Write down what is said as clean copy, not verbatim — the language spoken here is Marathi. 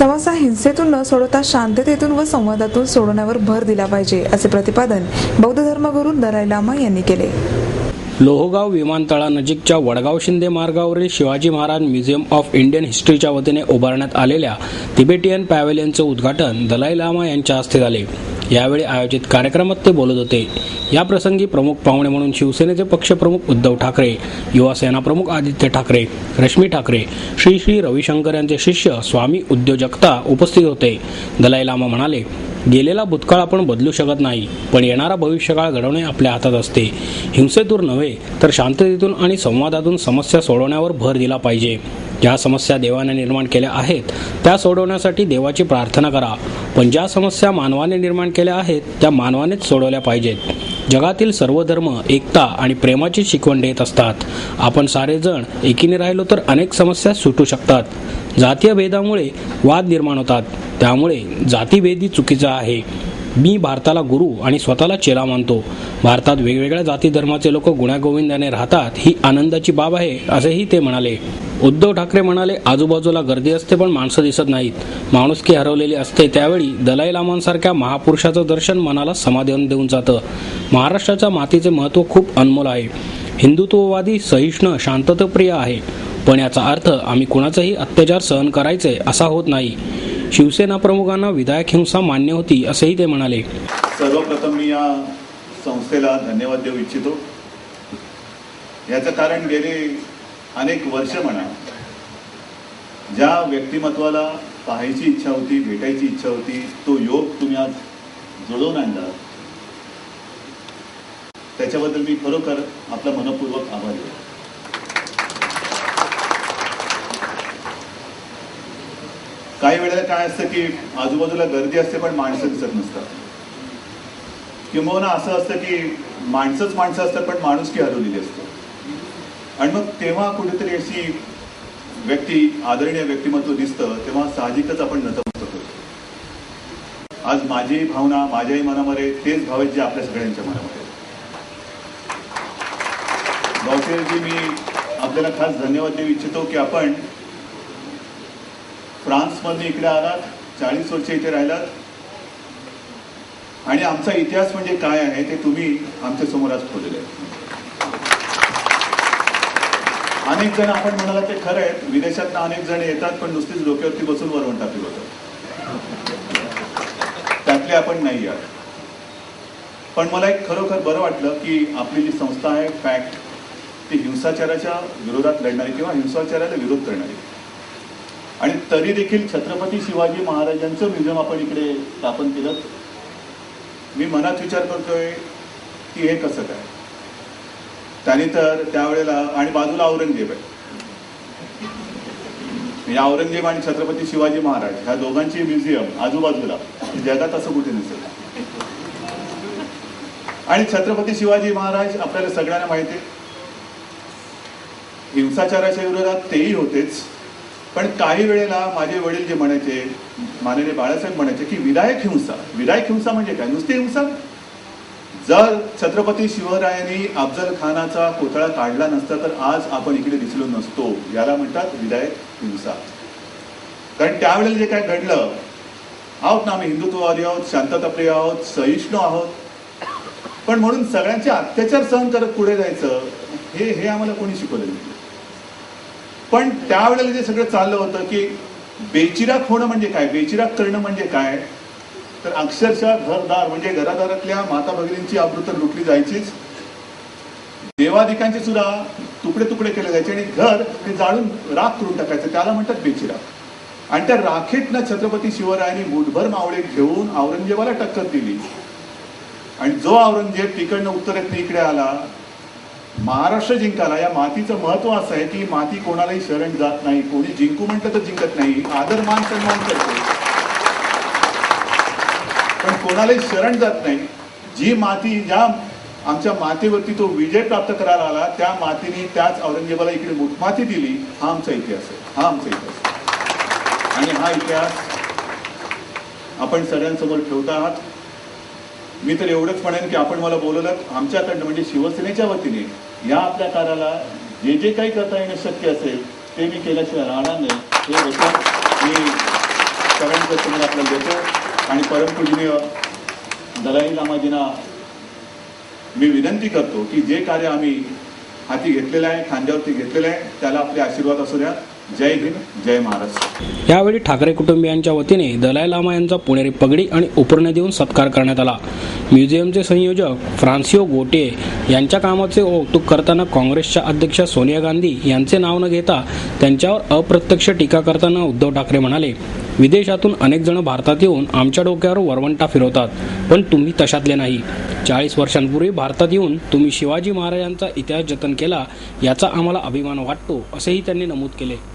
समस्या हिंसेतून न सोडवता शांततेतून व संवादातून सोडवण्यावर भर दिला पाहिजे, असे प्रतिपादन बौद्ध धर्मगुरू दलाई लामा यांनी केले. लोहगाव विमानतळानजीकच्या वडगाव शिंदे मार्गावरील Shivaji Maharaj museum of Indian हिस्ट्रीच्या वतीने उभारण्यात आलेल्या तिबेटियन पॅव्हेलियनचे उद्घाटन दलाई लामा यांच्या हस्ते झाले. यावेळी आयोजित कार्यक्रमात ते बोलत होते. या प्रसंगी प्रमुख पाहुणे म्हणून शिवसेनेचे पक्षप्रमुख उद्धव ठाकरे, युवासेना प्रमुख आदित्य ठाकरे, रश्मी ठाकरे, श्री श्री रविशंकर यांचे शिष्य स्वामी उद्योजकता उपस्थित होते. दलाई लामा म्हणाले, गेलेला भूतकाळ आपण बदलू शकत नाही, पण येणारा भविष्यकाळ घडवणे आपल्या हातात असते. हिंसेतून नव्हे तर शांततेतून आणि संवादातून समस्या सोडवण्यावर भर दिला पाहिजे. ज्या समस्या देवाने निर्माण केल्या आहेत त्या सोडवण्यासाठी देवाची प्रार्थना करा, पण ज्या समस्या मानवाने निर्माण केल्या आहेत त्या मानवानेच सोडवल्या पाहिजेत. जगातील सर्व धर्म एकता आणि प्रेमाची शिकवण देत असतात. आपण सारेजण एकीने राहिलो तर अनेक समस्या सुटू शकतात. जातीय भेदामुळे वाद निर्माण होतात, त्यामुळे जातीभेदी चुकीचा आहे. मी भारताला गुरु आणि स्वतःला चेला मानतो. भारतात वेगवेगळ्या जाती धर्माचे लोक गुण्यागोविंदाने राहतात, ही आनंदाची बाब आहे, असेही ते म्हणाले. उद्धव ठाकरे म्हणाले, आजूबाजूला गर्दी असते पण माणसं दिसत नाहीत. माणुसकी हरवलेली असते. त्यावेळी दलाई लामांसारख्या महापुरुषाचं दर्शन मनाला समाधान देऊन जातं. महाराष्ट्राच्या मातीचे महत्त्व खूप अनमोल आहे. हिंदुत्ववादी सहिष्णू शांतताप्रिय आहे, पण याचा अर्थ आम्ही कुणाचाही अत्याचार सहन करायचे असा होत नाही. शिवसेना प्रमुखांना विधायक हिंसा मान्य होती, असेही ते म्हणाले. सर्वप्रथम मी या संस्थेला धन्यवाद देऊ इच्छितो. याचं कारण गेले अनेक वर्ष म्हणा, ज्या व्यक्तिमत्वाला पाहायची इच्छा होती, भेटायची इच्छा होती, तो योग तुम्ही आज जुळवून आणला, त्याच्याबद्दल मी खरोखर आपला मनपूर्वक आभारी आहे. काही वेळेला काय असतं की आजूबाजूला गर्दी असते पण माणसं दिसत नसतात, किंवा असं असतं की माणसंच माणसं असतात पण माणुसकी हरवलेली असते. आणि मग तेव्हा कुठेतरी अशी व्यक्ती, आदरणीय व्यक्तिमत्व दिसतं, तेव्हा साहजिकच आपण नतमस्तक होतो. आज माझी भावना, माझ्याही मनामध्ये तेच भाव आहेत जे आपल्या सगळ्यांच्या मनामध्ये. भाऊसाहेबजी, मी आपल्याला खास धन्यवाद देऊ इच्छितो की आपण फ्रान्समध्ये इकडे आलात, 40 वर्ष इथे राहिलात, आणि आमचा इतिहास म्हणजे काय आहे ते तुम्ही आमच्या समोर आज खोलले आहे. अनेक जण आपण म्हणाला ते खरं आहे, विदेशात अनेक जण येतात पण नुसतीच डोक्यावरती बसून वरवण टाकली होतं, त्यातले आपण नाही आहात. पण मला एक खरोखर बरं वाटलं की आपली जी संस्था आहे फॅक्ट, ती हिंसाचाराच्या विरोधात लढणारी किंवा हिंसाचाराला विरोध करणारी, आणि तरी देखील छत्रपती शिवाजी महाराजांचं म्युझियम आपण इकडे स्थापन केलं. मी मनात विचार करतोय की हे कसं काय. त्याने तर त्यावेळेला, आणि बाजूला औरंगजेब आहे, या औरंगजेब आणि छत्रपती शिवाजी महाराज ह्या दोघांची म्युझियम आजूबाजूला, जगात असं कुठे नसेल. आणि छत्रपती शिवाजी महाराज आपल्याला सगळ्यांना माहिती आहे, हिंसाचाराच्या विरोधात तेही होतेच, पण काही वेळेला माझे वडील जे म्हणायचे, माननीय बाळासाहेब म्हणायचे की विधायक हिंसा. विधायक हिंसा म्हणजे काय? नुसती हिंसा. जर छत्रपती शिवरायांनी अफजल खानाचा पुतळा काढला नसता तर आज आपण इकडे दिसलो नसतो. याला म्हणतात विधायक हिंसा. कारण त्यावेळेला जे काय घडलं, आहोत ना आम्ही हिंदुत्ववादी आहोत, शांतताप्रिय आहोत, सहिष्णू आहोत, पण म्हणून सगळ्यांचे अत्याचार सहन करत पुढे जायचं हे आम्हाला कोणी शिकवलं नाही. पण त्यावेळेला जे सगळं चाललं होतं की बेचिराख होणं म्हणजे काय, बेचिराख करणं म्हणजे काय, तर अक्षरशः घरदार म्हणजे घरादारातल्या माता भगिनींची आबरू तर लुटली जायचीच, देवादिकांचे सुद्धा तुकडे तुकडे केले जायचे, आणि घर ते जाळून राख करून टाकायचं, त्याला म्हणतात बेचिराख. आणि त्या राखेतनं छत्रपती शिवरायांनी मुठभर मावळे घेऊन औरंगजेबाला टक्कर दिली, आणि जो औरंगजेब तिकडनं उत्तरेतनं इकडे आला, महाराष्ट्र जिंकाला. या मातीचं महत्व असं आहे की माती कोणालाही शरण जात नाही, कोणी जिंकू म्हटलं तर जिंकत नाही, आदर मान सन्मान करते, पण कोणालाही शरण जात नाही. जी माती, ज्या आमच्या मातेवरती तो विजय प्राप्त करायला आला, त्या मातीने त्याच औरंगजेबाला इकडे मुठमाती दिली. हा आमचा इतिहास आहे, हा आमचा इतिहास. आणि हा इतिहास आपण सगळ्यांसमोर ठेवता आहात. मी तर एवढंच म्हणेन की आपण मला बोलवलं आमच्याकडनं, म्हणजे शिवसेनेच्या वतीने या आपल्या कार्याला जे जे काही करता येणं शक्य असेल ते मी केल्याशिवाय राहणार नाही. हे वचन मी चरण तुम्ही आपल्याला देतो आणि परमपूजनीय दलाई लामाजींना मी विनंती करतो की जे कार्य आम्ही हाती घेतलेलं आहे, खांद्यावरती घेतलेलं आहे, त्याला आपले आशीर्वाद असू द्या. जय हिंद, जय महाराष्ट्र. यावेळी ठाकरे कुटुंबियांच्या वतीने दलाई लामा यांचा पुणेरी पगडी आणि उपरणे देऊन सत्कार करण्यात आला. म्युझियमचे संयोजक फ्रान्सिओ गोटे यांच्या कामाचे कौतुक करताना काँग्रेसच्या अध्यक्षा सोनिया गांधी यांचे नाव न घेता त्यांच्यावर अप्रत्यक्ष टीका करताना उद्धव ठाकरे म्हणाले, विदेशातून अनेक जण भारतात येऊन आमच्या डोक्यावर वरवंटा फिरवतात, पण तुम्ही तशातले नाही. 40 वर्षांपूर्वी भारतात येऊन तुम्ही शिवाजी महाराजांचा इतिहास जतन केला, याचा आम्हाला अभिमान वाटतो, असेही त्यांनी नमूद केले.